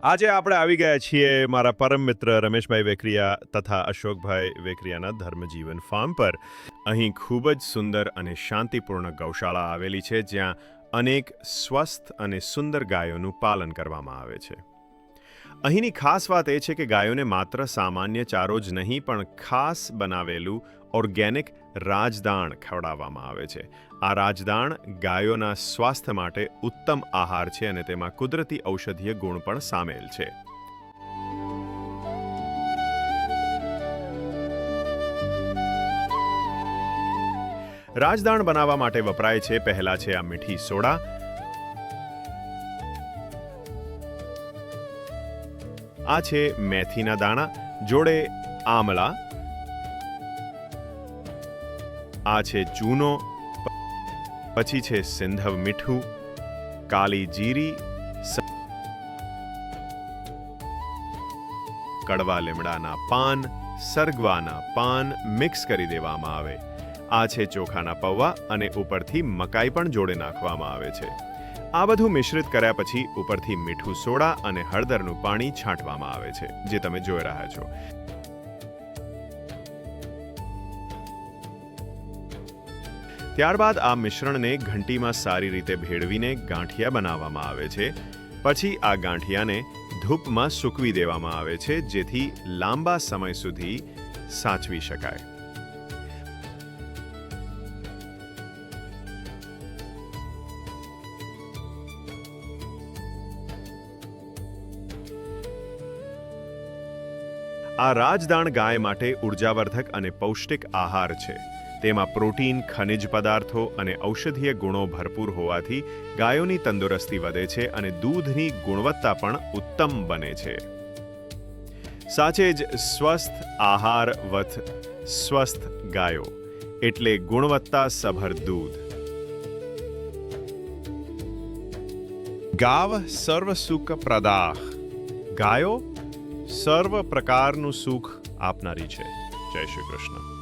આજે આપણે આવી ગયા છીએ મારા પરમ મિત્ર રમેશભાઈ વેકરિયા તથા અશોકભાઈ વેકરિયાના ધર્મજીવન ફાર્મ પર. અહીં ખૂબ જ સુંદર અને શાંતિપૂર્ણ ગૌશાળા આવેલી છે, જ્યાં અનેક સ્વસ્થ અને સુંદર ગાયોનું પાલન કરવામાં આવે છે. અહીંની ખાસ વાત એ છે કે ગાયોને માત્ર સામાન્ય ચારો જ નહીં પણ ખાસ બનાવેલું ઓર્ગેનિક રાજદાણ ખવડાવવામાં આવે છે. આ રાજદાણ ગાયોના સ્વાસ્થ્ય માટે ઉત્તમ આહાર છે અને તેમાં કુદરતી ઔષધીય ગુણ પણ સામેલ છે. રાજદાણ બનાવવા માટે વપરાય છે પહેલા છે આ મીઠી સોડા, આ છે મેથીના દાણા, જોડે આમળા, આ છે ચૂનો, પછી છે સિંધવ મીઠું, કાલી જીરી, કડવા લીમડાના પાન, સરગવાના પાન મિક્સ કરી દેવામાં આવે. આ છે ચોખાના પૌવા અને ઉપરથી મકાઈ પણ જોડે નાખવામાં આવે છે. આ બધું મિશ્રિત કર્યા પછી ઉપરથી મીઠું સોડા અને હળદરનું પાણી છાંટવામાં આવે છે, જે તમે જોઈ રહ્યા છો. ત્યારબાદ આ મિશ્રણને ઘંટીમાં સારી રીતે ભેળવીને ગાંઠિયા બનાવવામાં આવે છે. પછી આ ગાંઠિયાને ધૂપમાં સૂકવી દેવામાં આવે છે, જેથી લાંબા સમય સુધી સાચવી શકાય. આ રાજદાણ ગાય માટે ઉર્જાવર્ધક અને પૌષ્ટિક આહાર છે. તેમાં પ્રોટીન, ખનિજ પદાર્થો અને ઔષધીય ગુણો ભરપૂર હોવાથી ગાયોની તંદુરસ્તી વધે છે અને દૂધની ગુણવત્તા પણ ઉત્તમ બને છે. સાચે જ સ્વસ્થ આહાર વથ સ્વસ્થ ગાયો, એટલે ગુણવત્તાસભર દૂધ. ગાવ સર્વ સુખ પ્રદાહ. ગાયો સર્વ પ્રકારનું સુખ આપનારી છે. જય શ્રી કૃષ્ણ.